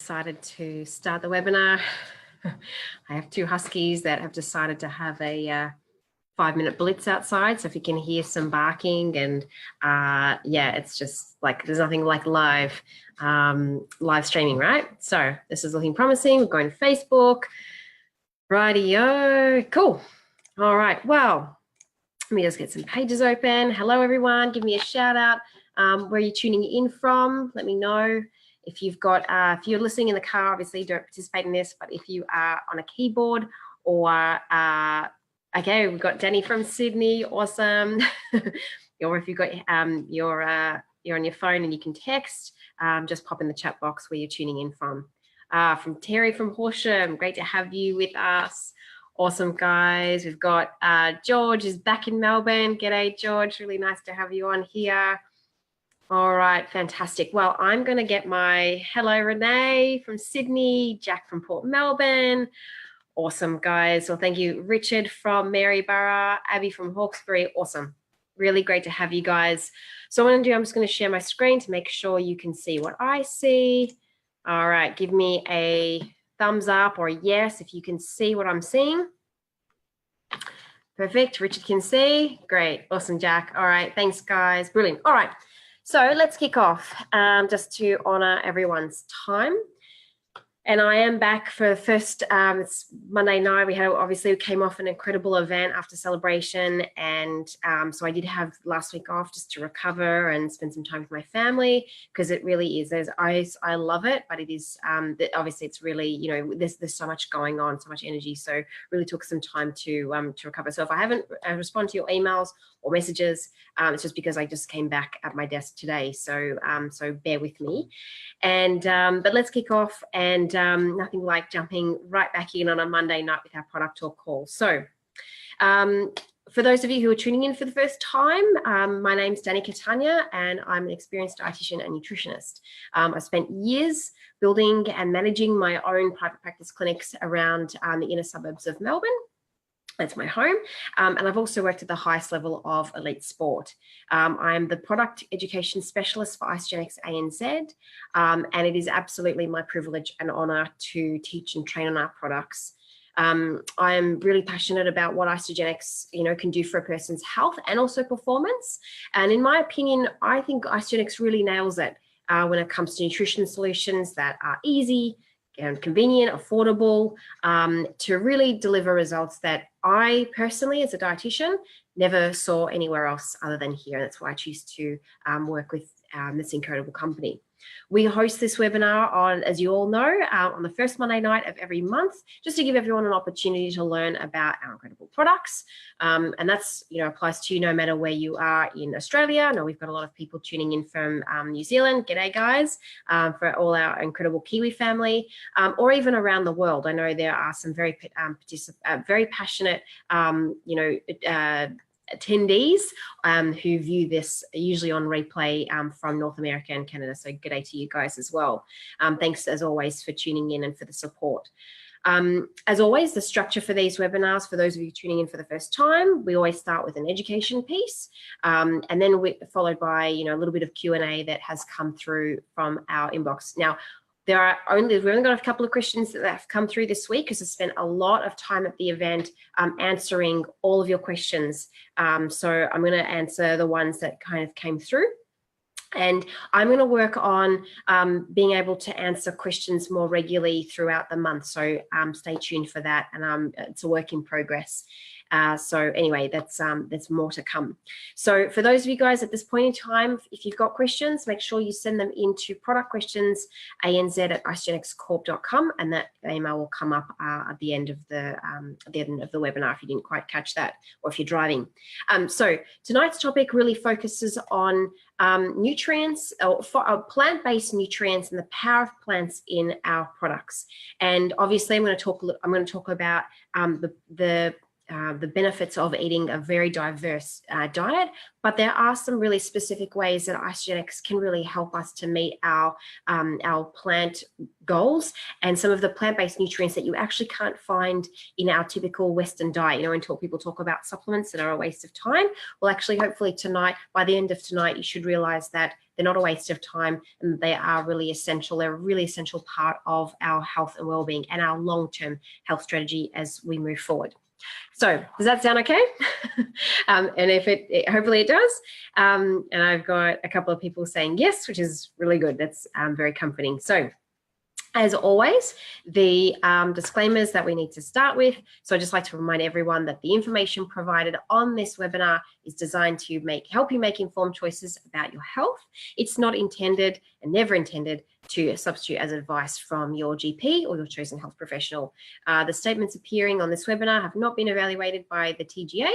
decided to start the webinar. I have two huskies that have decided to have a 5-minute blitz outside. So if you can hear some barking and yeah, it's just like, there's nothing like live streaming, right? So this is looking promising. We're going to Facebook. Rightio, cool. All right, well, let me just get some pages open. Hello, everyone. Give me a shout out. Where are you tuning in from? Let me know. If you've got, if you're listening in the car, obviously don't participate in this, but if you are on a keyboard or, okay, we've got Dani from Sydney, awesome. Or if you've got, you're on your phone and you can text, just pop in the chat box where you're tuning in from. From Terry from Horsham, great to have you with us. Awesome, guys. We've got George is back in Melbourne. G'day, George. Really nice to have you on here. All right, fantastic. Well, I'm going to get my hello, Renee from Sydney, Jack from Port Melbourne. Awesome, guys. Well, thank you, Richard from Maryborough, Abby from Hawkesbury. Awesome. Really great to have you guys. So what I'm going to do, I'm just going to share my screen to make sure you can see what I see. All right, give me a thumbs up or a yes if you can see what I'm seeing. Perfect. Richard can see. Great. Awesome, Jack. All right. Thanks, guys. Brilliant. All right. So let's kick off just to honour everyone's time. And I am back for the first, it's Monday night. We came off an incredible event after celebration. And so I did have last week off just to recover and spend some time with my family, because it really is, I love it, but it is, obviously it's really, you know, there's so much going on, so much energy. So really took some time to recover. So if I haven't responded to your emails or messages, it's just because I just came back at my desk today. So, so bear with me. And, but let's kick off, and nothing like jumping right back in on a Monday night with our product talk call. So for those of you who are tuning in for the first time, my name's Dani Catania, and I'm an experienced dietitian and nutritionist. I've spent years building and managing my own private practice clinics around the inner suburbs of Melbourne. That's my home. And I've also worked at the highest level of elite sport. I'm the product education specialist for Isagenix ANZ, and it is absolutely my privilege and honour to teach and train on our products. I'm really passionate about what Isagenix, you know, can do for a person's health and also performance. And in my opinion, I think Isagenix really nails it when it comes to nutrition solutions that are easy and convenient, affordable, to really deliver results that I personally, as a dietitian, never saw anywhere else other than here. That's why I choose to work with this incredible company. We host this webinar on, as you all know, on the first Monday night of every month, just to give everyone an opportunity to learn about our incredible products. And that's, you know, applies to you no matter where you are in Australia. I know we've got a lot of people tuning in from New Zealand. G'day, guys, for all our incredible Kiwi family, or even around the world. I know there are some very passionate, you know, attendees who view this usually on replay from North America and Canada. So good day to you guys as well. Thanks as always for tuning in and for the support. As always, the structure for these webinars, for those of you tuning in for the first time, we always start with an education piece, and then followed by, you know, a little bit of Q&A that has come through from our inbox. Now, we've only got a couple of questions that have come through this week, because I spent a lot of time at the event answering all of your questions. So I'm going to answer the ones that kind of came through. And I'm going to work on being able to answer questions more regularly throughout the month. So stay tuned for that. And it's a work in progress. So anyway, that's more to come. So for those of you guys at this point in time, if you've got questions, make sure you send them into productquestionsanz@isagenixcorp.com, and that email will come up at the end of the webinar if you didn't quite catch that, or if you're driving. So tonight's topic really focuses on nutrients, or plant-based nutrients, and the power of plants in our products. And obviously, I'm going to talk about the the benefits of eating a very diverse diet, but there are some really specific ways that Isagenix can really help us to meet our plant goals and some of the plant-based nutrients that you actually can't find in our typical Western diet. You know, until people talk about supplements that are a waste of time, well, actually, hopefully tonight, by the end of tonight, you should realize that they're not a waste of time and they are really essential. They're a really essential part of our health and well-being and our long-term health strategy as we move forward. So does that sound okay? And if hopefully it does. And I've got a couple of people saying yes, which is really good. That's very comforting. So as always, the disclaimers that we need to start with. So I'd just like to remind everyone that the information provided on this webinar is designed to help you make informed choices about your health. It's not intended and never intended to substitute as advice from your GP or your chosen health professional. The statements appearing on this webinar have not been evaluated by the TGA,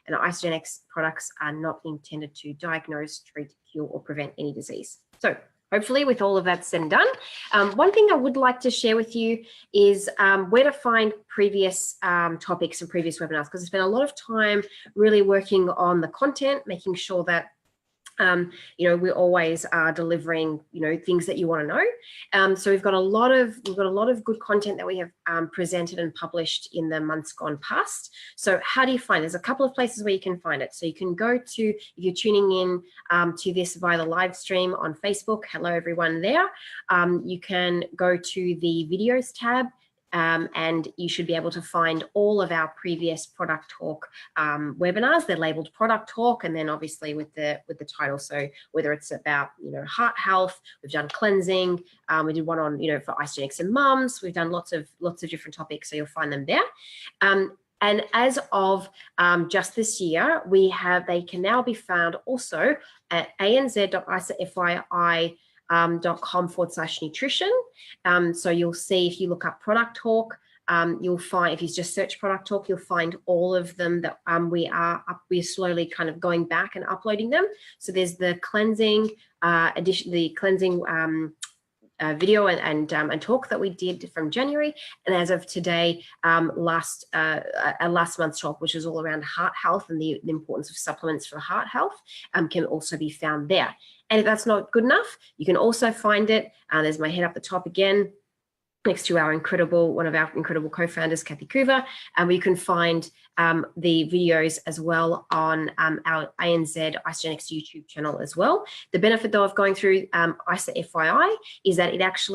and Isagenix products are not intended to diagnose, treat, cure, or prevent any disease. So hopefully with all of that said and done, one thing I would like to share with you is where to find previous topics and previous webinars, because I spent a lot of time really working on the content, making sure that you know, we always are delivering, you know, things that you want to know. So we've got a lot of good content that we have presented and published in the months gone past. So how do you find it? There's a couple of places where you can find it. So you can go to, if you're tuning in to this via the live stream on Facebook, hello everyone there. You can go to the videos tab. And you should be able to find all of our previous product talk webinars. They're labeled product talk, and then obviously with the title. So whether it's about, you know, heart health, we've done cleansing, we did one on, you know, for Isagenix and mums. We've done lots of different topics, so you'll find them there. And as of just this year, they can now be found also at anz.isafyi.com /nutrition. So you'll see, if you look up product talk, you'll find, if you just search product talk, you'll find all of them that we're slowly kind of going back and uploading them. So there's the cleansing video and talk that we did from January, and as of today, last month's talk, which is all around heart health and the importance of supplements for heart health, can also be found there. And if that's not good enough, you can also find it. There's my head up the top again, next to one of our incredible co-founders, Kathy Coover, and we can find the videos as well on our ANZ Isagenix YouTube channel as well. The benefit though of going through ISA FYI is that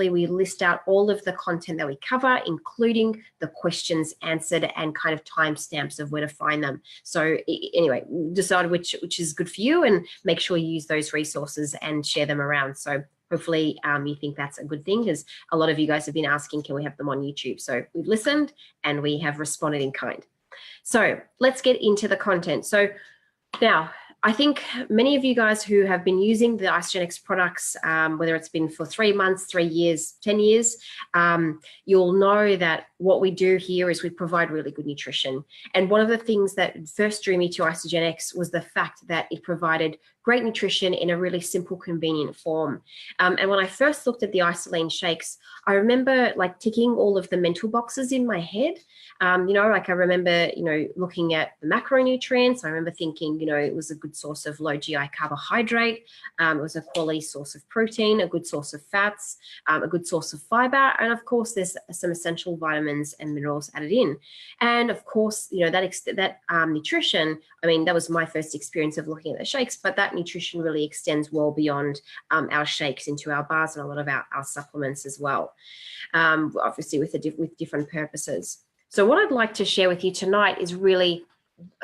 we list out all of the content that we cover, including the questions answered and kind of timestamps of where to find them. So anyway, decide which is good for you and make sure you use those resources and share them around. So hopefully you think that's a good thing, because a lot of you guys have been asking, can we have them on YouTube? So we've listened and we have responded in kind. So let's get into the content. So now, I think many of you guys who have been using the Isagenix products, whether it's been for 3 months, 3 years, 10 years, you'll know that what we do here is we provide really good nutrition. And one of the things that first drew me to Isagenix was the fact that it provided great nutrition in a really simple, convenient form. And when I first looked at the Isoline shakes, I remember like ticking all of the mental boxes in my head. You know, like I remember, you know, looking at the macronutrients. I remember thinking, you know, it was a good source of low GI carbohydrate. It was a quality source of protein, a good source of fats, a good source of fiber. And of course, there's some essential vitamins and minerals added in. And of course, you know, that nutrition, I mean, that was my first experience of looking at the shakes, but that nutrition really extends well beyond our shakes into our bars and a lot of our supplements as well, obviously with different purposes. So what I'd like to share with you tonight is really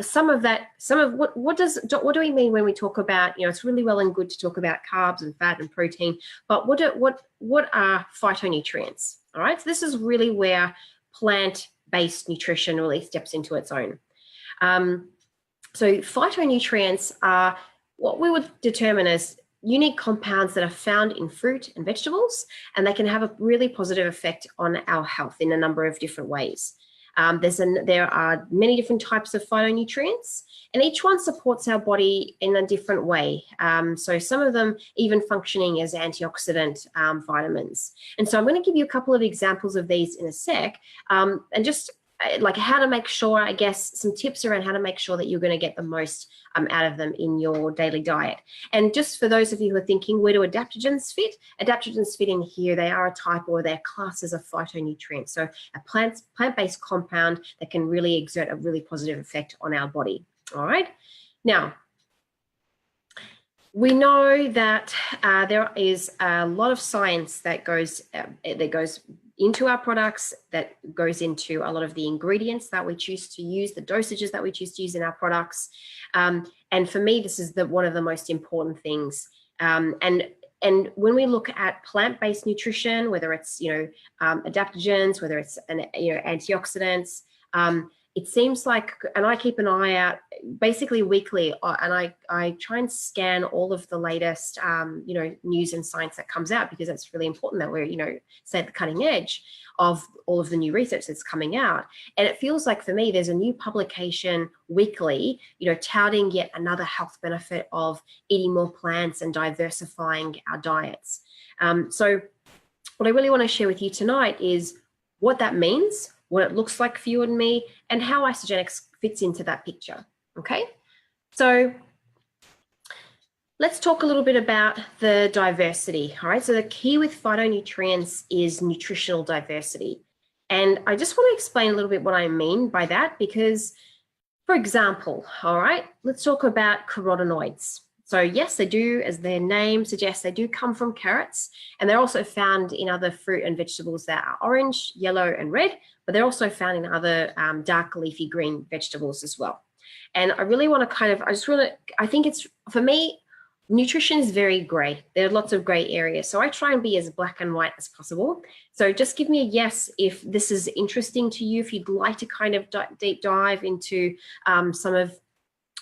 what do we mean when we talk about, you know, it's really well and good to talk about carbs and fat and protein, but what are phytonutrients? All right, so this is really where plant-based nutrition really steps into its own. So phytonutrients are what we would determine as unique compounds that are found in fruit and vegetables, and they can have a really positive effect on our health in a number of different ways. There are many different types of phytonutrients, and each one supports our body in a different way. So some of them even functioning as antioxidant vitamins. And so I'm going to give you a couple of examples of these in a sec, and just like how to make sure, I guess, some tips around how to make sure that you're going to get the most out of them in your daily diet. And just for those of you who are thinking, where do adaptogens fit? Adaptogens fit in here. They are a type, or they're classed as a phytonutrient. So a plant-based compound that can really exert a really positive effect on our body. All right. Now, we know that there is a lot of science that goes into our products, that goes into a lot of the ingredients that we choose to use, the dosages that we choose to use in our products. And for me, this is one of the most important things. And when we look at plant-based nutrition, whether it's adaptogens, whether it's antioxidants, it seems like, and I keep an eye out basically weekly, and I try and scan all of the latest, news and science that comes out, because that's really important that we're, stay at the cutting edge of all of the new research that's coming out. And it feels like for me, there's a new publication weekly, touting yet another health benefit of eating more plants and diversifying our diets. So what I really want to share with you tonight is what that means, what it looks like for you and me, and how Isagenix fits into that picture, okay? So let's talk a little bit about the diversity, all right? So the key with phytonutrients is nutritional diversity. And I just want to explain a little bit what I mean by that, because, for example, all right, let's talk about carotenoids. So yes, they do, as their name suggests, they do come from carrots, and they're also found in other fruit and vegetables that are orange, yellow, and red, but they're also found in other dark leafy green vegetables as well. And I really want to I think it's, for me, nutrition is very gray. There are lots of gray areas. So I try and be as black and white as possible. So just give me a yes if this is interesting to you, if you'd like to kind of deep dive into some of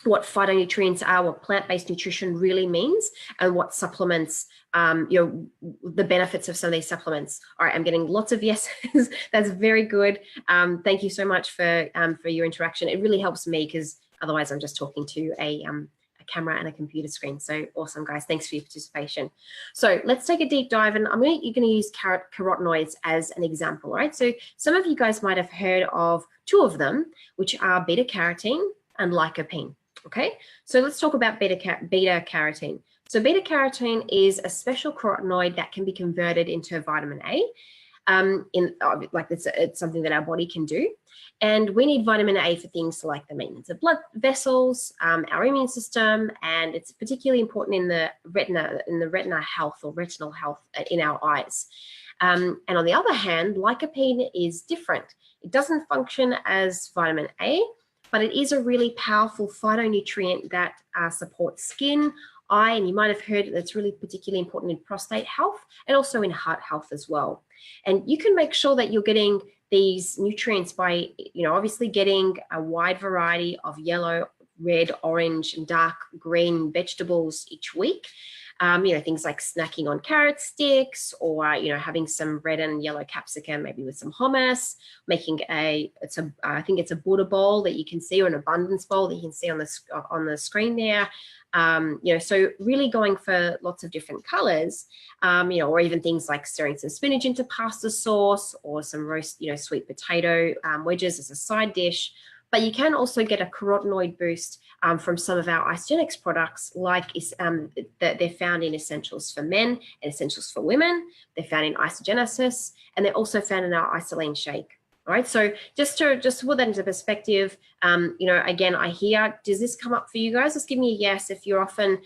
what phytonutrients are, what plant-based nutrition really means, and what supplements, the benefits of some of these supplements. All right, I'm getting lots of yeses. That's very good. Thank you so much for your interaction. It really helps me, because otherwise I'm just talking to a camera and a computer screen. So awesome, guys. Thanks for your participation. So let's take a deep dive, and you're going to use carotenoids as an example. All right, so some of you guys might have heard of two of them, which are beta carotene and lycopene. Okay, so let's talk about beta carotene. So beta carotene is a special carotenoid that can be converted into vitamin A. It's something that our body can do, and we need vitamin A for things like the maintenance of blood vessels, our immune system, and it's particularly important in the retina health or retinal health in our eyes. And on the other hand, lycopene is different. It doesn't function as vitamin A, but it is a really powerful phytonutrient that supports skin, eye, and you might have heard that's really particularly important in prostate health and also in heart health as well. And you can make sure that you're getting these nutrients by, obviously getting a wide variety of yellow, red, orange, and dark green vegetables each week. Things like snacking on carrot sticks, or, having some red and yellow capsicum, maybe with some hummus, making I think it's a Buddha bowl that you can see, or an abundance bowl that you can see on the screen there. So really going for lots of different colors, or even things like stirring some spinach into pasta sauce, or some roast, sweet potato wedges as a side dish. But you can also get a carotenoid boost from some of our Isagenix products, like that they're found in Essentials for Men and Essentials for Women. They're found in Isagenesis, and they're also found in our Isolane Shake. All right, so just to put that into perspective, again, I hear, does this come up for you guys? Just give me a yes if you're often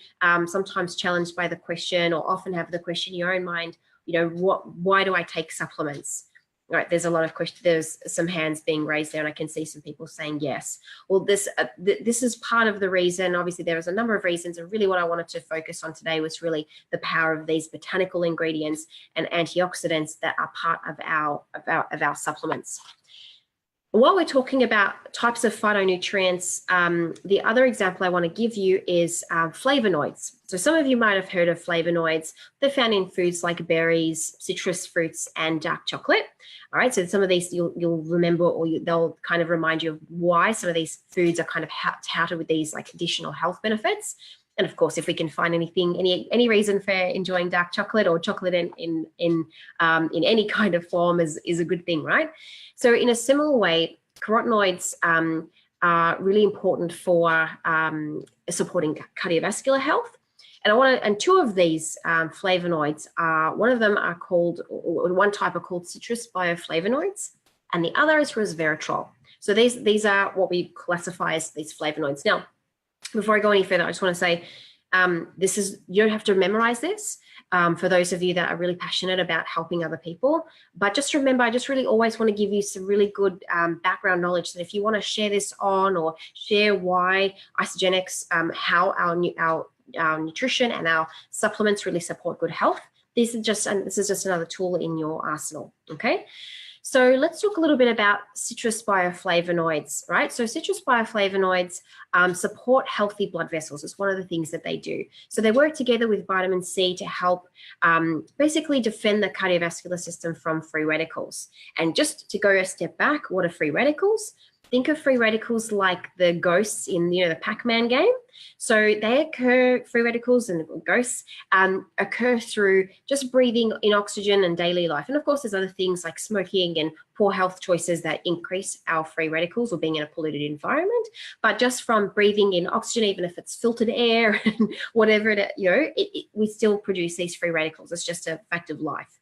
sometimes challenged by the question, or often have the question in your own mind, why do I take supplements? Right, there's a lot of questions. There's some hands being raised there, and I can see some people saying yes. Well, this is part of the reason. Obviously, there is a number of reasons, and really what I wanted to focus on today was really the power of these botanical ingredients and antioxidants that are part of our supplements. While we're talking about types of phytonutrients, the other example I want to give you is flavonoids. So some of you might have heard of flavonoids. They're found in foods like berries, citrus fruits, and dark chocolate. All right, so some of these you'll remember, or they'll kind of remind you of why some of these foods are kind of touted with these like additional health benefits. And of course, if we can find any reason for enjoying dark chocolate or chocolate in any kind of form is a good thing, right? So in a similar way, carotenoids are really important for supporting cardiovascular health. And two of these flavonoids one of them are called, or one type are called citrus bioflavonoids, and the other is resveratrol. So these are what we classify as these flavonoids. Now, before I go any further, I just want to say you don't have to memorize this for those of you that are really passionate about helping other people. But just remember, I just really always want to give you some really good background knowledge that if you want to share this on or share why Isagenix, how our nutrition and our supplements really support good health, this is just another tool in your arsenal. Okay. So let's talk a little bit about citrus bioflavonoids, right? So citrus bioflavonoids support healthy blood vessels. It's one of the things that they do. So they work together with vitamin C to help basically defend the cardiovascular system from free radicals. And just to go a step back, what are free radicals? Think of free radicals like the ghosts in the Pac-Man game. So free radicals and ghosts occur through just breathing in oxygen and daily life. And of course, there's other things like smoking and poor health choices that increase our free radicals, or being in a polluted environment. But just from breathing in oxygen, even if it's filtered air and whatever we still produce these free radicals. It's just a fact of life.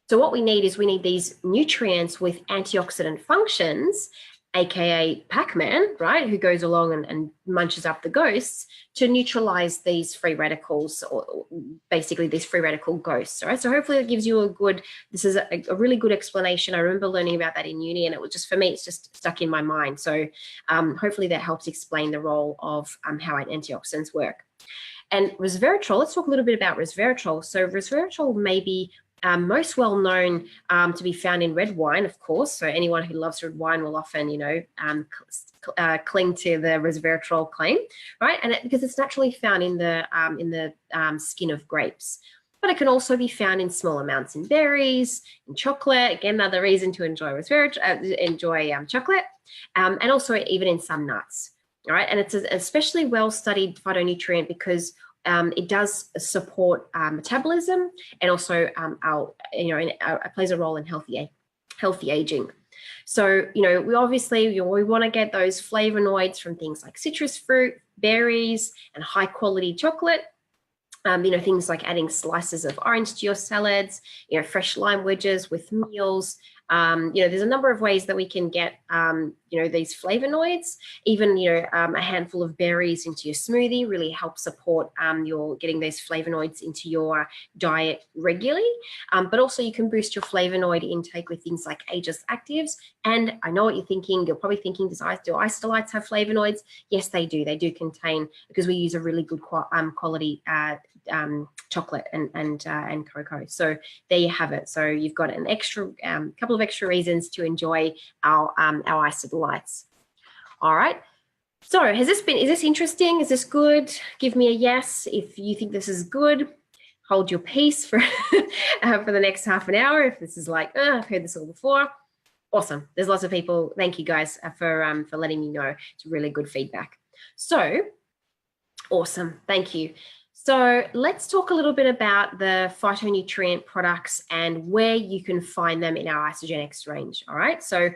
So what we need these nutrients with antioxidant functions, aka Pac-Man, right, who goes along and munches up the ghosts, to neutralize these free radicals, or basically these free radical ghosts. All right, so hopefully it gives you this is a really good explanation. I remember learning about that in uni, and it was just, for me, it's just stuck in my mind. So hopefully that helps explain the role of how antioxidants work. And resveratrol, let's talk a little bit about resveratrol. So resveratrol may be most well known to be found in red wine, of course. So anyone who loves red wine will often, cling to the resveratrol claim, right? And because it's naturally found in the skin of grapes. But it can also be found in small amounts in berries, in chocolate. Again, another reason to enjoy chocolate, and also even in some nuts. All right, and it's an especially well-studied phytonutrient because it does support metabolism, and also it plays a role in healthy aging. So we want to get those flavonoids from things like citrus fruit, berries, and high quality chocolate. Things like adding slices of orange to your salads, fresh lime wedges with meals. There's a number of ways that we can get, these flavonoids. Even, a handful of berries into your smoothie really helps support your getting these flavonoids into your diet regularly. But also you can boost your flavonoid intake with things like ageless actives. And I know what you're thinking. You're probably thinking, do isolates have flavonoids? Yes, they do. They do contain, because we use a really good quality chocolate and cocoa. So there you have it. So you've got an extra couple of extra reasons to enjoy our isolites. All right. So is this interesting? Is this good? Give me a yes if you think this is good. Hold your peace for for the next half an hour. If this is like, I've heard this all before. Awesome. There's lots of people. Thank you guys for letting me know. It's really good feedback. So awesome. Thank you. So let's talk a little bit about the phytonutrient products and where you can find them in our Isagenix range. All right. So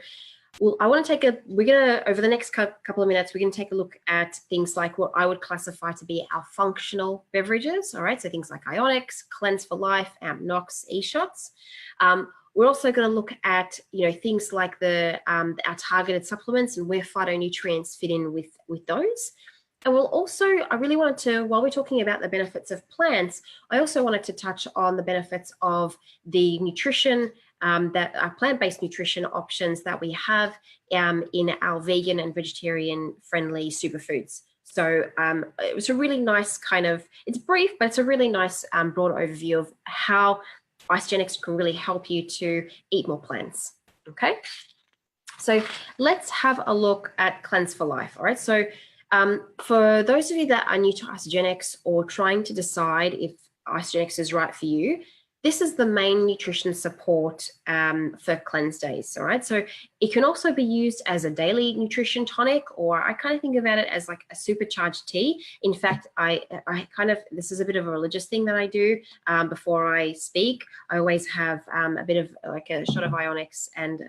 over the next couple of minutes, we're going to take a look at things like what I would classify to be our functional beverages. All right. So things like Ionix, Cleanse for Life, Nox, E-Shots. We're also going to look at, things like our targeted supplements and where phytonutrients fit in with those. And I really wanted to, while we're talking about the benefits of plants, I also wanted to touch on the benefits of the nutrition that are plant-based nutrition options that we have in our vegan and vegetarian friendly superfoods. So it was a really nice it's brief, but it's a really nice broad overview of how Isagenix can really help you to eat more plants. Okay. So let's have a look at Cleanse for Life. All right. So for those of you that are new to Isagenix or trying to decide if Isagenix is right for you, this is the main nutrition support for cleanse days, all right? So it can also be used as a daily nutrition tonic, or I kind of think about it as like a supercharged tea. In fact, I kind of, this is a bit of a religious thing that I do before I speak. I always have a bit of like a shot of Ionix and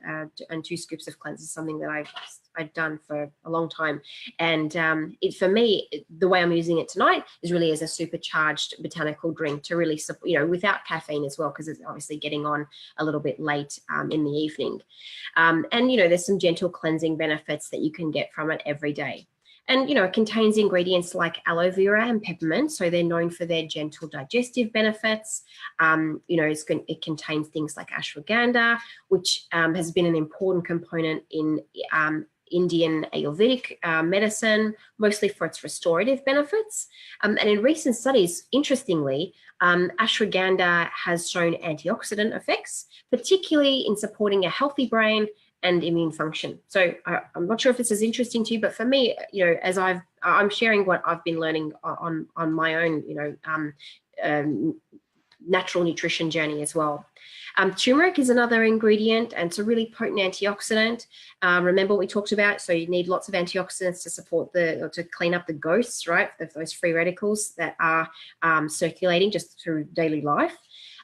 2 scoops of cleanse is something that I've done for a long time. And for me, the way I'm using it tonight is really as a supercharged botanical drink to really, without caffeine as well, because it's obviously getting on a little bit late in the evening. And, there's some gentle cleansing benefits that you can get from it every day. And, it contains ingredients like aloe vera and peppermint. So they're known for their gentle digestive benefits. It contains things like ashwagandha, which has been an important component in Indian Ayurvedic medicine, mostly for its restorative benefits. And in recent studies, interestingly, ashwagandha has shown antioxidant effects, particularly in supporting a healthy brain and immune function. So I'm not sure if this is interesting to you, but for me, as I'm sharing what I've been learning on my own, natural nutrition journey as well. Turmeric is another ingredient, and it's a really potent antioxidant. Remember what we talked about? So you need lots of antioxidants to support to clean up the ghosts, right? Those free radicals that are circulating just through daily life.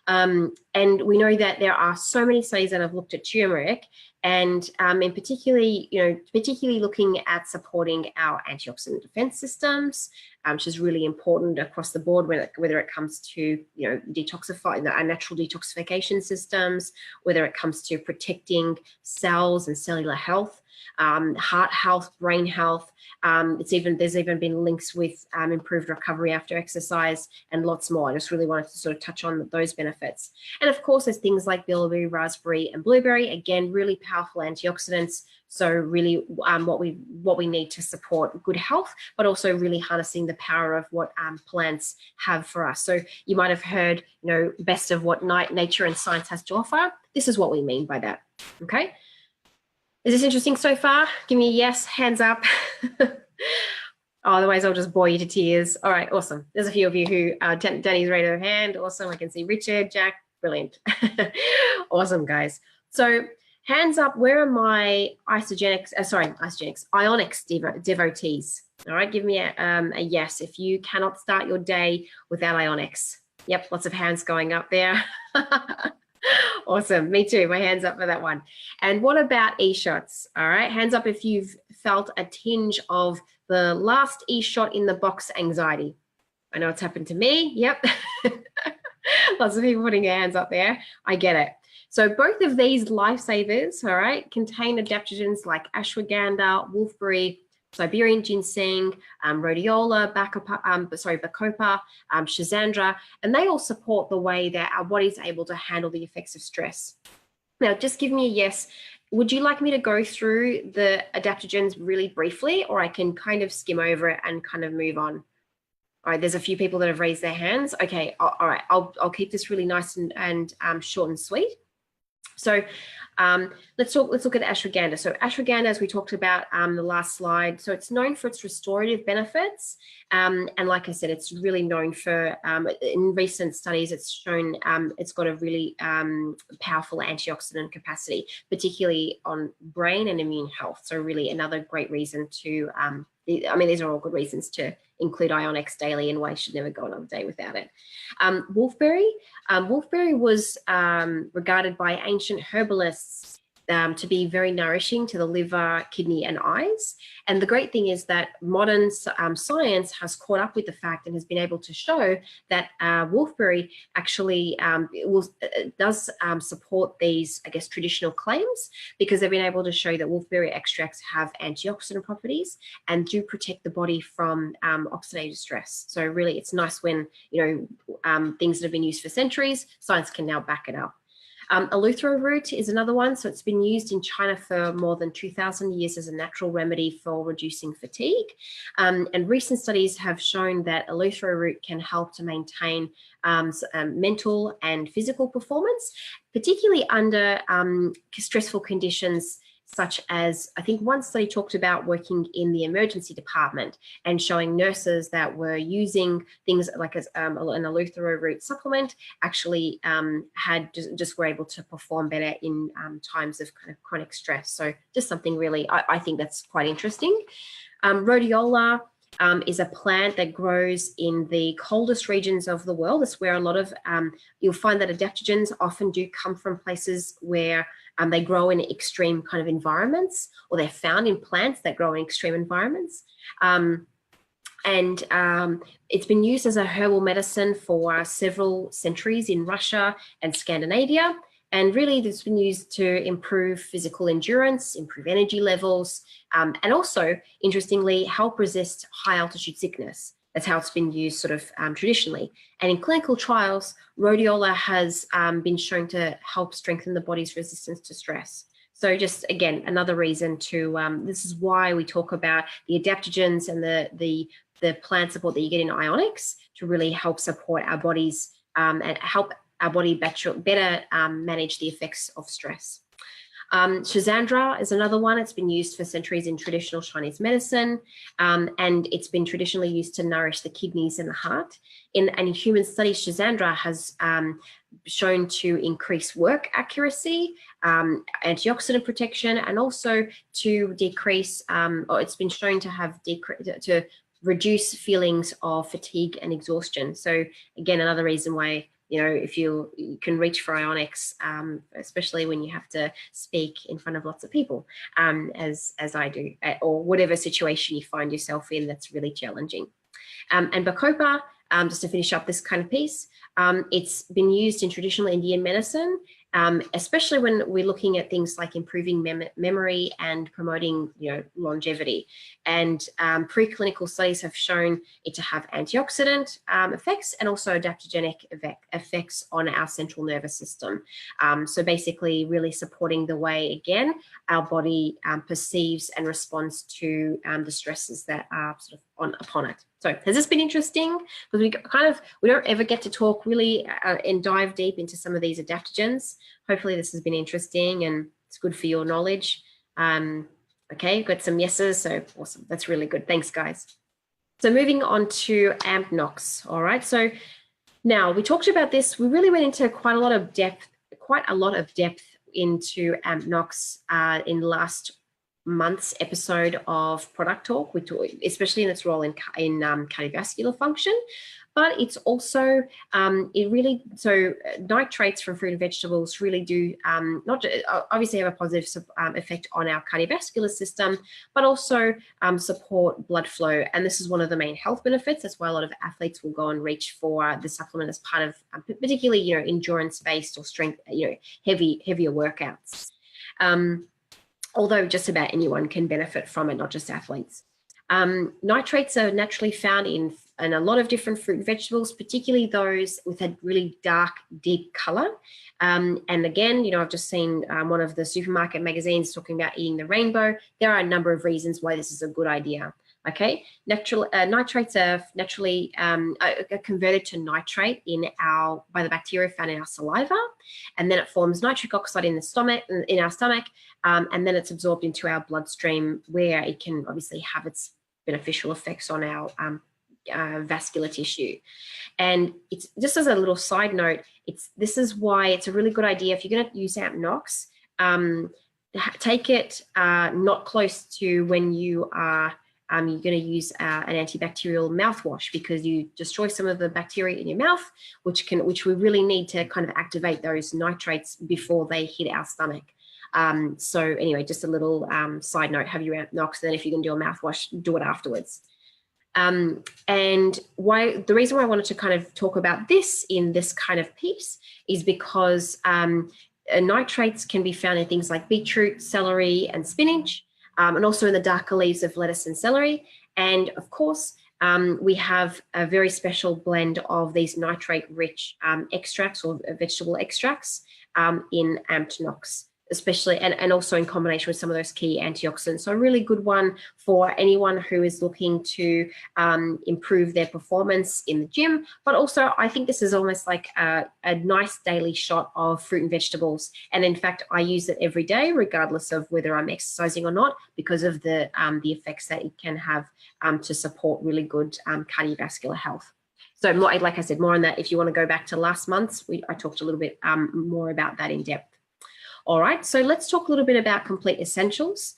And we know that there are so many studies that have looked at turmeric, and in particularly looking at supporting our antioxidant defense systems, which is really important across the board, whether it comes to detoxifying our natural detoxification systems, whether it comes to protecting cells and cellular health, heart health, brain health. There's even been links with improved recovery after exercise and lots more. I just really wanted to sort of touch on those benefits. And of course, there's things like bilberry, raspberry, and blueberry. Again, really powerful antioxidants. So really what we need to support good health, but also really harnessing the power of what plants have for us. So you might have heard, best of what nature and science has to offer. This is what we mean by that, okay? Is this interesting so far? Give me a yes, hands up. Otherwise, I'll just bore you to tears. All right, awesome. There's a few of you who, Dani's raised her hand. Awesome, I can see Richard, Jack, brilliant. Awesome, guys. So hands up, where are my Ionix devotees? All right, give me a yes if you cannot start your day without Ionix. Yep, lots of hands going up there. Awesome, me too, my hand's up for that one. And what about e-shots? All right, hands up if you've felt a tinge of the last e-shot in the box anxiety. I know it's happened to me, yep. Lots of people putting their hands up there, I get it. So both of these lifesavers, all right, contain adaptogens like ashwagandha, wolfberry, Siberian ginseng, rhodiola, bacopa, schizandra, and they all support the way that our body's able to handle the effects of stress. Now, just give me a yes. Would you like me to go through the adaptogens really briefly, or I can kind of skim over it and kind of move on? All right, there's a few people that have raised their hands. Okay, all right, I'll keep this really nice and short and sweet. So let's look at ashwagandha. So ashwagandha, as we talked about the last slide, so it's known for its restorative benefits. And like I said, it's really known for, in recent studies, it's shown it's got a really powerful antioxidant capacity, particularly on brain and immune health. So really another great reason to, these are all good reasons to include Ionix daily, and why you should never go another day without it. Wolfberry was regarded by ancient herbalists to be very nourishing to the liver, kidney, and eyes. And the great thing is that modern science has caught up with the fact and has been able to show that wolfberry actually does support these, I guess, traditional claims, because they've been able to show that wolfberry extracts have antioxidant properties and do protect the body from oxidative stress. So really, it's nice when, things that have been used for centuries, science can now back it up. Eleuthero root is another one. So it's been used in China for more than 2,000 years as a natural remedy for reducing fatigue. And recent studies have shown that eleuthero root can help to maintain mental and physical performance, particularly under stressful conditions such as, I think one study talked about working in the emergency department and showing nurses that were using things like an eleuthero root supplement actually had just were able to perform better in times of kind of chronic stress. So just something really, I think that's quite interesting. Rhodiola is a plant that grows in the coldest regions of the world. That's where a lot of, you'll find that adaptogens often do come from places where they grow in extreme kind of environments, or they're found in plants that grow in extreme environments. It's been used as a herbal medicine for several centuries in Russia and Scandinavia. And really, this has been used to improve physical endurance, improve energy levels, and also, interestingly, help resist high altitude sickness. That's how it's been used sort of traditionally. And in clinical trials, rhodiola has been shown to help strengthen the body's resistance to stress. So just, again, another reason to, this is why we talk about the adaptogens and the plant support that you get in Ionics to really help support our bodies and help our body better manage the effects of stress. Schizandra is another one. It's been used for centuries in traditional Chinese medicine, and it's been traditionally used to nourish the kidneys and the heart. In human studies, Schizandra has shown to increase work accuracy, antioxidant protection, and also to decrease, or it's been shown to have to reduce feelings of fatigue and exhaustion. So again, another reason why, you know, if you can reach for Ionics, especially when you have to speak in front of lots of people, as I do, or whatever situation you find yourself in that's really challenging. And Bacopa, just to finish up this kind of piece, it's been used in traditional Indian medicine, especially when we're looking at things like improving memory and promoting, you know, longevity. And preclinical studies have shown it to have antioxidant effects and also adaptogenic effects on our central nervous system. So basically really supporting the way, again, our body perceives and responds to the stresses that are sort of upon it. So has this been interesting? Because we don't ever get to talk really and dive deep into some of these adaptogens. Hopefully this has been interesting and it's good for your knowledge. Okay, got some yeses, so awesome. That's really good. Thanks, guys. So moving on to AMP-NOX. All right, so now we talked about this. We really went into quite a lot of depth into AMP-NOX in last month's episode of Product Talk, especially in its role in cardiovascular function. But it's also, nitrates from fruit and vegetables really do obviously have a positive effect on our cardiovascular system, but also support blood flow. And this is one of the main health benefits. That's why a lot of athletes will go and reach for the supplement as part of particularly, you know, endurance-based or strength, you know, heavier workouts. Although just about anyone can benefit from it, not just athletes. Nitrates are naturally found in a lot of different fruit and vegetables, particularly those with a really dark, deep color. And again, you know, I've just seen one of the supermarket magazines talking about eating the rainbow. There are a number of reasons why this is a good idea. Okay, nitrates are naturally converted to nitrate by the bacteria found in our saliva, and then it forms nitric oxide in our stomach, and then it's absorbed into our bloodstream, where it can obviously have its beneficial effects on our vascular tissue. And it's just as a little side note, this is why it's a really good idea if you're going to use AMP-NOX, take it not close to when you are you're going to use an antibacterial mouthwash, because you destroy some of the bacteria in your mouth, which we really need to kind of activate those nitrates before they hit our stomach. So anyway, just a little side note, have your AMP-NOX, and then if you can do a mouthwash, do it afterwards. And the reason why I wanted to kind of talk about this in this kind of piece is because nitrates can be found in things like beetroot, celery, and spinach, and also in the darker leaves of lettuce and celery. And of course, we have a very special blend of these nitrate-rich extracts or vegetable extracts in AMP-NOX. especially and also in combination with some of those key antioxidants. So a really good one for anyone who is looking to improve their performance in the gym. But also, I think this is almost like a nice daily shot of fruit and vegetables. And in fact, I use it every day, regardless of whether I'm exercising or not, because of the effects that it can have to support really good cardiovascular health. So more, like I said, more on that. If you want to go back to last month's, I talked a little bit more about that in depth. All right, so let's talk a little bit about complete essentials.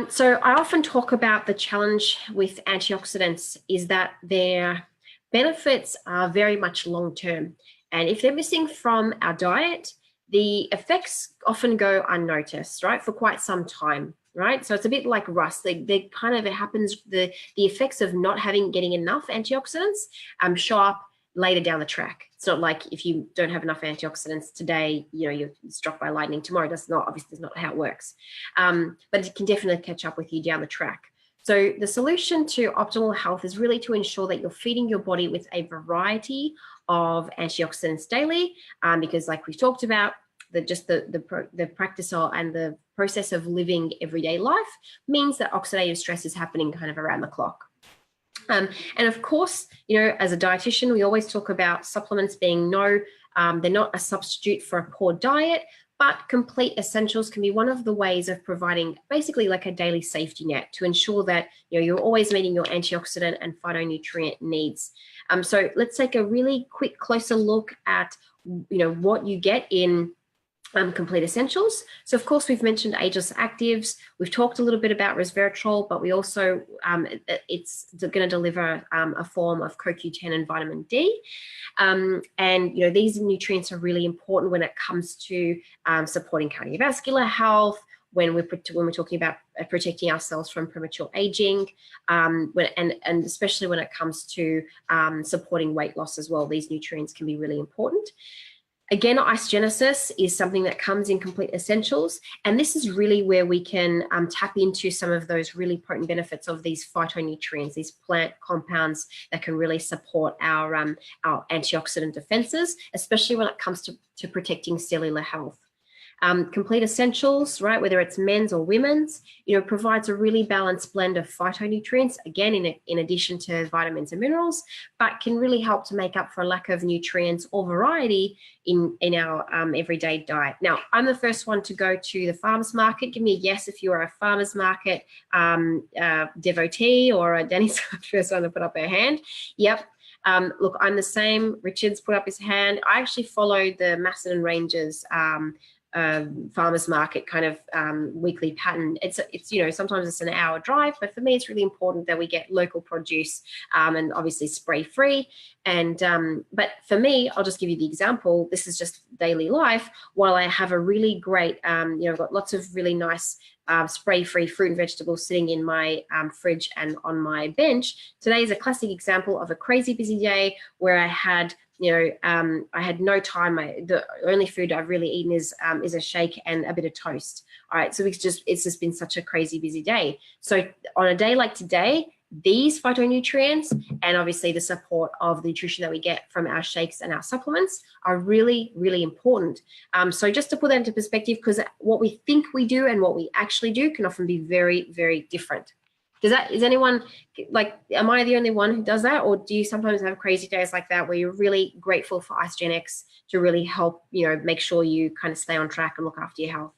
So I often talk about the challenge with antioxidants is that their benefits are very much long-term. And if they're missing from our diet, the effects often go unnoticed, right, for quite some time, right? So it's a bit like rust. They kind of, it happens, the effects of not getting enough antioxidants show up later down the track. It's not like if you don't have enough antioxidants today, you're struck by lightning tomorrow. That's not, obviously, that's not how it works. But it can definitely catch up with you down the track. So the solution to optimal health is really to ensure that you're feeding your body with a variety of antioxidants daily, because like we've talked about, the practice and the process of living everyday life means that oxidative stress is happening kind of around the clock. And of course, as a dietitian, we always talk about supplements being they're not a substitute for a poor diet, but complete essentials can be one of the ways of providing basically like a daily safety net to ensure that you're always meeting your antioxidant and phytonutrient needs. So let's take a really quick closer look at what you get in complete essentials. So of course, we've mentioned ageless actives. We've talked a little bit about resveratrol, but we also, it's going to deliver a form of CoQ10 and vitamin D. And, these nutrients are really important when it comes to supporting cardiovascular health, when we're talking about protecting ourselves from premature aging, and especially when it comes to supporting weight loss as well. These nutrients can be really important. Again, Isagenix is something that comes in complete essentials, and this is really where we can tap into some of those really potent benefits of these phytonutrients, these plant compounds that can really support our antioxidant defenses, especially when it comes to protecting cellular health. Complete essentials, right, whether it's men's or women's, provides a really balanced blend of phytonutrients, again, in addition to vitamins and minerals, but can really help to make up for a lack of nutrients or variety in our everyday diet. Now, I'm the first one to go to the farmer's market. Give me a yes if you are a farmer's market devotee, or Dani's the first one to put up her hand. Yep. Look, I'm the same. Richard's put up his hand. I actually follow the Macedon Rangers farmers market kind of weekly pattern. It's sometimes it's an hour drive, but for me it's really important that we get local produce and obviously spray free. And but for me, I'll just give you the example. This is just daily life. While I have a really great I've got lots of really nice spray-free fruit and vegetables sitting in my fridge and on my bench, today is a classic example of a crazy busy day where I had I had no time. The only food I've really eaten is a shake and a bit of toast. All right, so it's just been such a crazy busy day. So on a day like today, these phytonutrients and obviously the support of the nutrition that we get from our shakes and our supplements are really, really important. So just to put that into perspective, because what we think we do and what we actually do can often be very, very different. Is anyone like, am I the only one who does that? Or do you sometimes have crazy days like that where you're really grateful for Isagenix to really help, make sure you kind of stay on track and look after your health?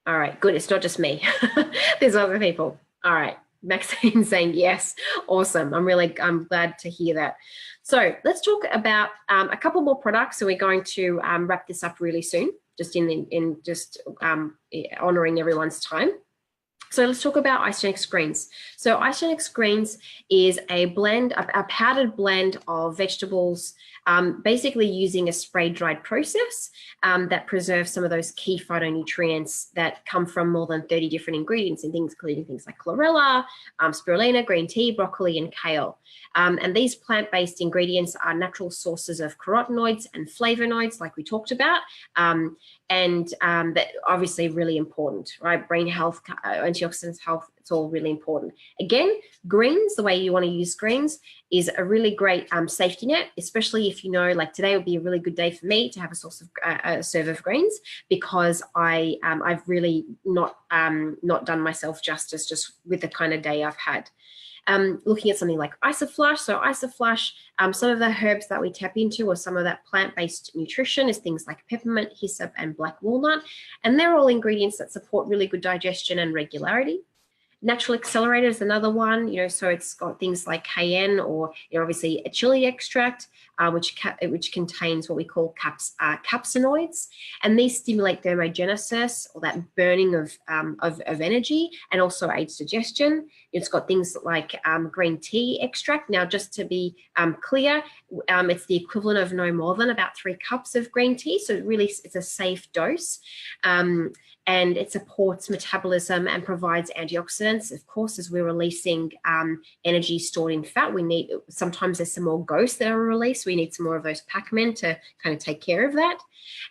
All right, good. It's not just me. There's other people. All right. Maxine saying yes. Awesome. I'm glad to hear that. So let's talk about a couple more products. So we're going to wrap this up really soon, just in honoring everyone's time. So let's talk about Isagenix greens. So Isagenix greens is a powdered blend of vegetables, basically using a spray-dried process that preserves some of those key phytonutrients that come from more than 30 different ingredients, including things like chlorella, spirulina, green tea, broccoli, and kale. And these plant-based ingredients are natural sources of carotenoids and flavonoids, like we talked about, and that obviously really important, right? Brain health, antioxidants health, It's all really important. Again, greens, the way you want to use greens is a really great safety net, especially if you know, like today would be a really good day for me to have a source of a serve of greens, because I've really not done myself justice just with the kind of day I've had. Looking at something like Isoflush. So Isoflush, some of the herbs that we tap into, or some of that plant-based nutrition, is things like peppermint, hyssop, and black walnut. And they're all ingredients that support really good digestion and regularity. Natural Accelerator is another one, you know, so it's got things like cayenne, or, you know, obviously a chili extract, which contains what we call capsinoids, and these stimulate thermogenesis, or that burning of energy, and also aids digestion. It's got things like green tea extract. Now, just to be clear, it's the equivalent of no more than about 3 cups of green tea, so it's a safe dose. And it supports metabolism and provides antioxidants. Of course, as we're releasing energy stored in fat, sometimes there's some more ghosts that are released. We need some more of those Pac-Men to kind of take care of that.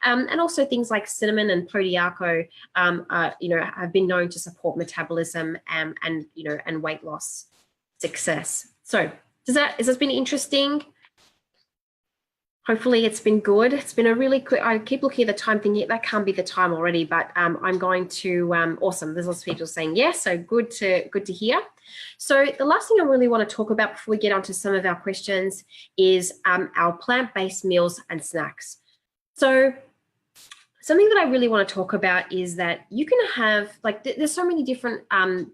And also things like cinnamon and Podiaco, you know, have been known to support metabolism and you know, and weight loss success. So has this been interesting? Hopefully it's been good. It's been a really quick, I keep looking at the time thinking that can't be the time already, but I'm going to, awesome. There's lots of people saying yes, so good to hear. So the last thing I really want to talk about before we get onto some of our questions is our plant-based meals and snacks. So something that I really want to talk about is that you can have, like, there's so many different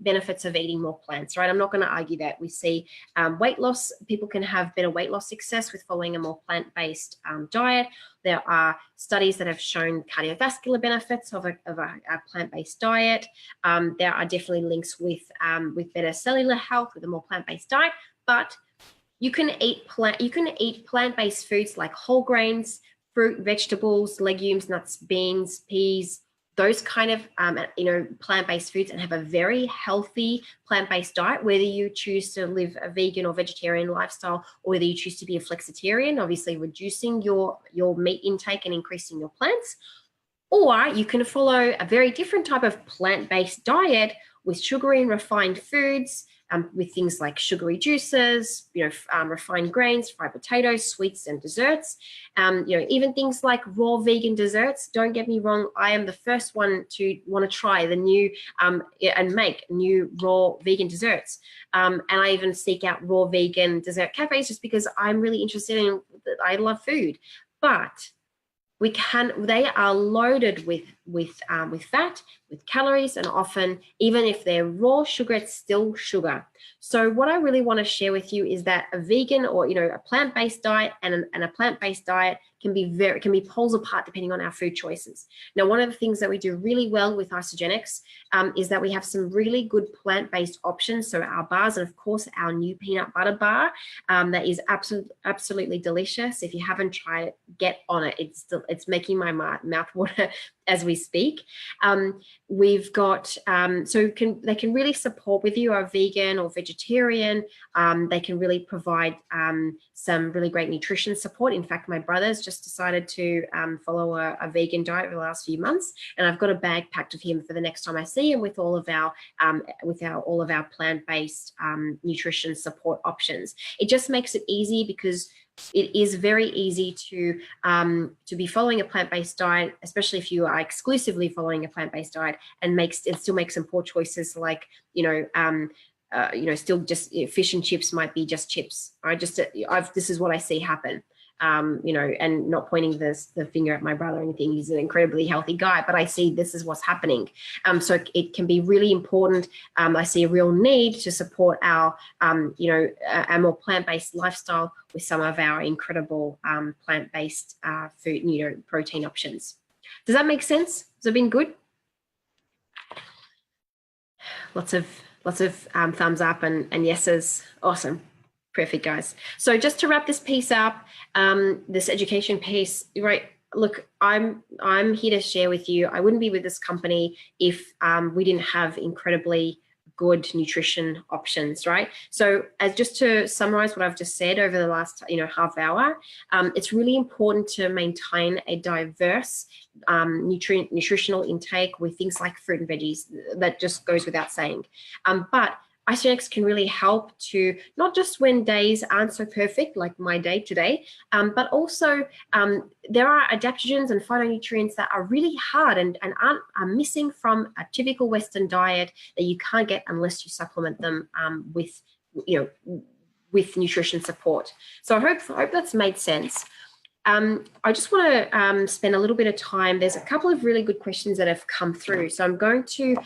benefits of eating more plants, right? I'm not going to argue that. We see weight loss. People can have better weight loss success with following a more plant-based diet. There are studies that have shown cardiovascular benefits of a plant-based diet. There are definitely links with better cellular health with a more plant-based diet. But you can eat plant-based foods like whole grains, fruit, vegetables, legumes, nuts, beans, peas, those kind of you know, plant-based foods, and have a very healthy plant-based diet, whether you choose to live a vegan or vegetarian lifestyle, or whether you choose to be a flexitarian, obviously reducing your meat intake and increasing your plants. Or you can follow a very different type of plant-based diet with sugary and refined foods, with things like sugary juices, you know, refined grains, fried potatoes, sweets, and desserts. You know, even things like raw vegan desserts. Don't get me wrong, I am the first one to want to try the new and make new raw vegan desserts. And I even seek out raw vegan dessert cafes just because I'm really interested in, I love food. But they are loaded with fat, with calories, and often, even if they're raw sugar, it's still sugar. So what I really want to share with you is that a vegan, or, you know, a plant-based diet and a plant-based diet can be poles apart depending on our food choices. Now, one of the things that we do really well with Isagenix is that we have some really good plant-based options. So our bars, and of course our new peanut butter bar that is absolutely delicious. If you haven't tried it, get on it. It's making my mouth water as we speak. We've got, they can really support, whether you are vegan or vegetarian. They can really provide some really great nutrition support. In fact, my brother's just decided to follow a vegan diet for the last few months, and I've got a bag packed of him for the next time I see him, with all of our plant-based nutrition support options. It just makes it easy, because it is very easy to be following a plant-based diet, especially if you are exclusively following a plant-based diet, and still make some poor choices, like, you know, still just, fish and chips might be just chips. This is what I see happen. You know, and not pointing the finger at my brother or anything. He's an incredibly healthy guy, but I see this is what's happening. So it can be really important. I see a real need to support our, you know, a more plant-based lifestyle with some of our incredible plant-based food, you know, protein options. Does that make sense? Has it been good? Lots of thumbs up and yeses. Awesome. Perfect, guys. So just to wrap this piece up, this education piece, right? Look, I'm here to share with you. I wouldn't be with this company if we didn't have incredibly good nutrition options, right? So as just to summarize what I've just said over the last, half hour, it's really important to maintain a diverse nutritional intake with things like fruit and veggies. That just goes without saying. But Isagenix can really help to, not just when days aren't so perfect, like my day today, but also there are adaptogens and phytonutrients that are really hard and are missing from a typical Western diet that you can't get unless you supplement them with nutrition support. So I hope that's made sense. I just want to spend a little bit of time. There's a couple of really good questions that have come through, so I'm going to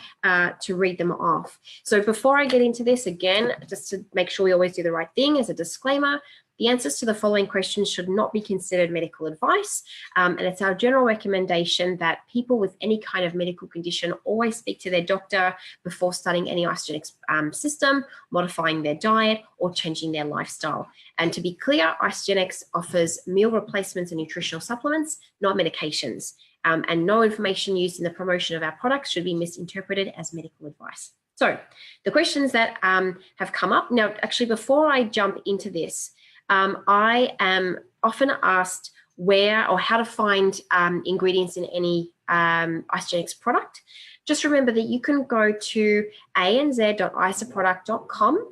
read them off. So before I get into this, again, just to make sure we always do the right thing as a disclaimer, the answers to the following questions should not be considered medical advice, and it's our general recommendation that people with any kind of medical condition always speak to their doctor before starting any Isagenix system, modifying their diet, or changing their lifestyle. And to be clear, Isagenix offers meal replacements and nutritional supplements, not medications, and no information used in the promotion of our products should be misinterpreted as medical advice. So the questions that have come up, now actually before I jump into this, I am often asked where or how to find ingredients in any Isagenix product. Just remember that you can go to anz.isaproduct.com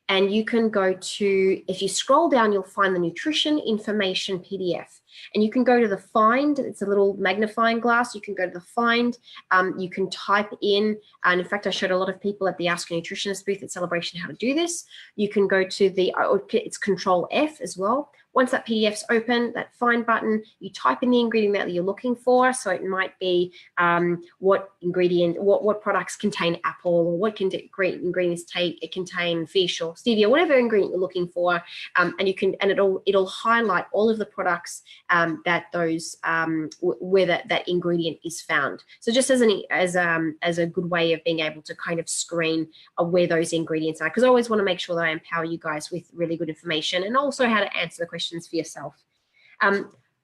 and you can go to, if you scroll down, you'll find the nutrition information PDF. And you can go to the find, it's a little magnifying glass, you can go to the find, you can type in, and in fact I showed a lot of people at the Ask a Nutritionist booth at Celebration how to do this. You can go to the, it's Control F as well. Once that PDF's open, that find button, you type in the ingredient that you're looking for. So it might be what products contain apple, or what ingredients contain fish or stevia, whatever ingredient you're looking for, and you can, and it'll highlight all of the products that those where that ingredient is found. So just as a good way of being able to kind of screen where those ingredients are, because I always want to make sure that I empower you guys with really good information and also how to answer the questions for yourself.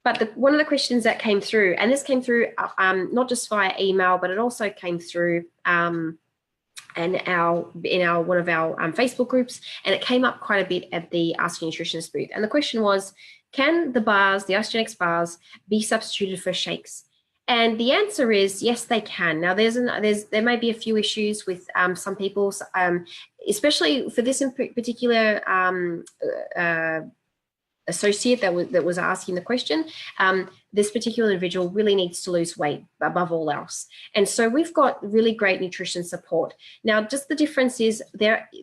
But one of the questions that came through, and this came through not just via email, but it also came through in one of our Facebook groups, and it came up quite a bit at the Ask a Nutritionist booth. And the question was, can the bars, the Isagenix bars, be substituted for shakes? And the answer is yes, they can. Now, there may be a few issues with some people, especially for this in particular associate that was asking the question. This particular individual really needs to lose weight above all else. And so we've got really great nutrition support. Now, just the difference is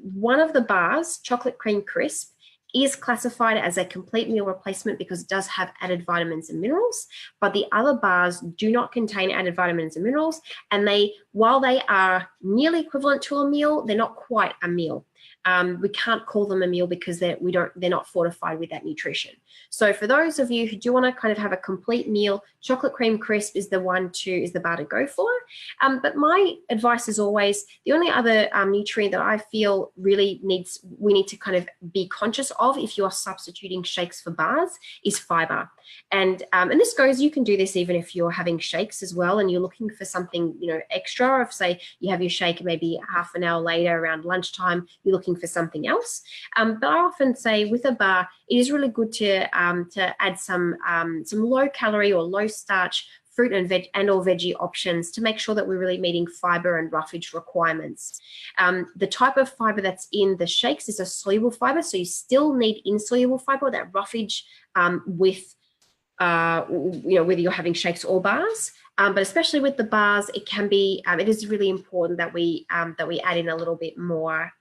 one of the bars, Chocolate Cream Crisp, is classified as a complete meal replacement because it does have added vitamins and minerals, but the other bars do not contain added vitamins and minerals, and while they are nearly equivalent to a meal, they're not quite a meal. We can't call them a meal because they're not fortified with that nutrition. So for those of you who do want to kind of have a complete meal, Chocolate Cream Crisp is the bar to go for. But my advice is always, the only other nutrient that I feel really we need to kind of be conscious of if you are substituting shakes for bars is fiber. And this goes, you can do this even if you're having shakes as well and you're looking for something, extra. If say you have your shake maybe half an hour later around lunchtime, you're looking for something else. But I often say with a bar, it is really good to add some low calorie or low starch fruit and or veggie options to make sure that we're really meeting fiber and roughage requirements. The type of fiber that's in the shakes is a soluble fiber, so you still need insoluble fiber, that roughage with whether you're having shakes or bars. But especially with the bars, it is really important that we add in a little bit more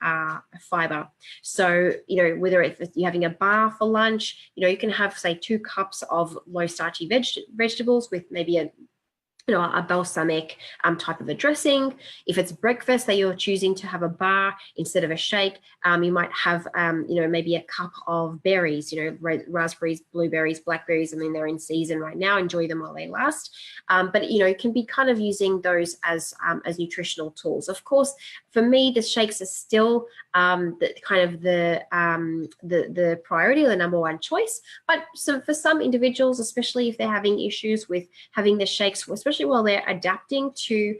fiber. So, whether if you're having a bar for lunch, you can have, say, 2 cups of low starchy vegetables with maybe a balsamic type of a dressing. If it's breakfast that you're choosing to have a bar instead of a shake, you might have, maybe a cup of berries, raspberries, blueberries, blackberries. I mean, they're in season right now. Enjoy them while they last. But, you can be kind of using those as nutritional tools. Of course, for me, the shakes are still the priority, the number one choice. But for some individuals, especially if they're having issues with having the shakes, especially especially while they're adapting to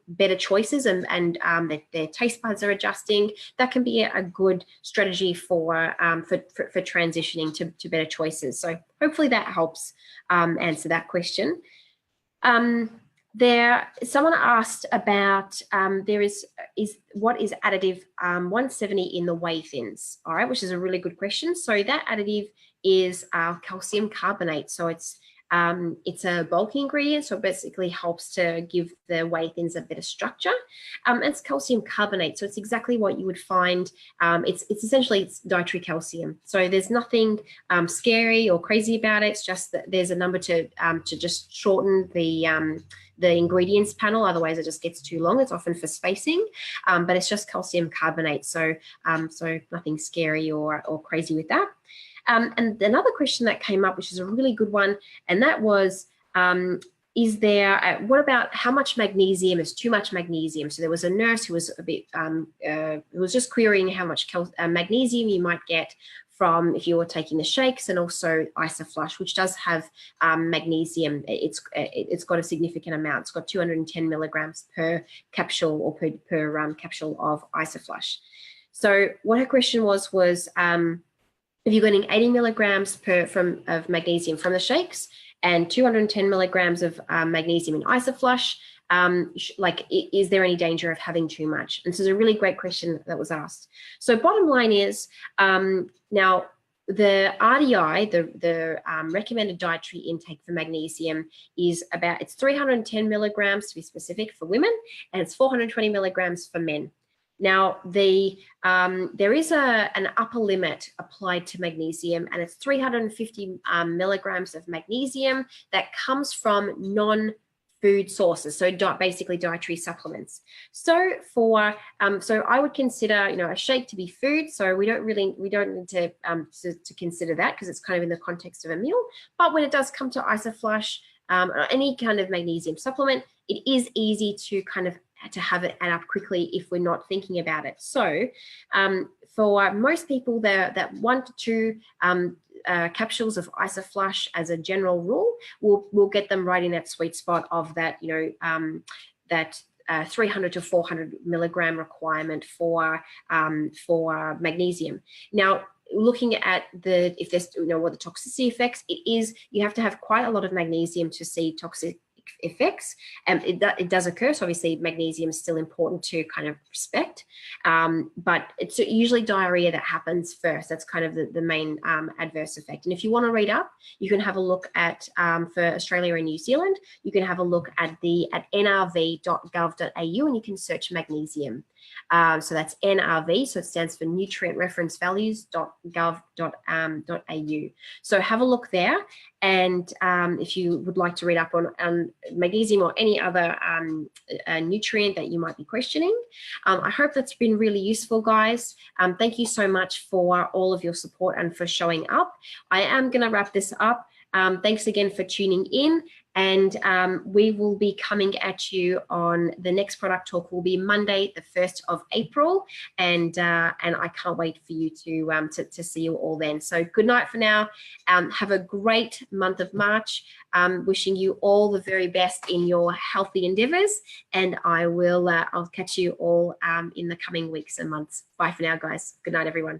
better choices and their taste buds are adjusting. That can be a good strategy for transitioning to better choices. So hopefully that helps answer that question. Someone asked about what is additive 170 in the whey thins, all right, which is a really good question. So that additive is calcium carbonate. So it's a bulky ingredient, so it basically helps to give the whey thins a better structure. It's calcium carbonate, so it's exactly what you would find. It's essentially dietary calcium. So there's nothing scary or crazy about it. It's just that there's a number to just shorten the ingredients panel. Otherwise, it just gets too long. It's often for spacing, but it's just calcium carbonate. So nothing scary or crazy with that. And another question that came up, which is a really good one, and that was, what about how much magnesium is too much magnesium? So there was a nurse who was a bit, who was just querying how much magnesium you might get from if you were taking the shakes, and also Isoflush, which does have magnesium. It's got a significant amount. It's got 210 milligrams per capsule or per capsule of Isoflush. So what her question was if you're getting 80 milligrams of magnesium from the shakes and 210 milligrams of magnesium in Isoflush, is there any danger of having too much? And so it's a really great question that was asked. So bottom line is, now the RDI, the recommended dietary intake for magnesium is it's 310 milligrams to be specific for women, and it's 420 milligrams for men. Now, there is an upper limit applied to magnesium, and it's 350 milligrams of magnesium that comes from non-food sources, so basically dietary supplements. So so I would consider a shake to be food. So we don't need to consider that because it's kind of in the context of a meal. But when it does come to Isoflush, or any kind of magnesium supplement, it is easy to have it add up quickly if we're not thinking about it. So for most people, that 1 to 2 capsules of Isoflush as a general rule will get them right in that sweet spot of that 300 to 400 milligram requirement for magnesium. Now, looking at if there's what the toxicity effects, you have to have quite a lot of magnesium to see toxic effects. It does occur, so obviously magnesium is still important to kind of respect, but it's usually diarrhea that happens first. That's kind of the main adverse effect. And if you want to read up, you can have a look at for Australia and New Zealand, you can have a look at nrv.gov.au, and you can search magnesium. So that's NRV, so it stands for Nutrient Reference Values.gov.au. So have a look there, and if you would like to read up on magnesium or any other nutrient that you might be questioning. I hope that's been really useful, guys. Thank you so much for all of your support and for showing up. I am going to wrap this up. Thanks again for tuning in, and we will be coming at you on the next product talk. Will be Monday, the 1st of April, and I can't wait for you to see you all then. So good night for now. Have a great month of March. Wishing you all the very best in your healthy endeavors, and I'll catch you all in the coming weeks and months. Bye for now, guys. Good night, everyone.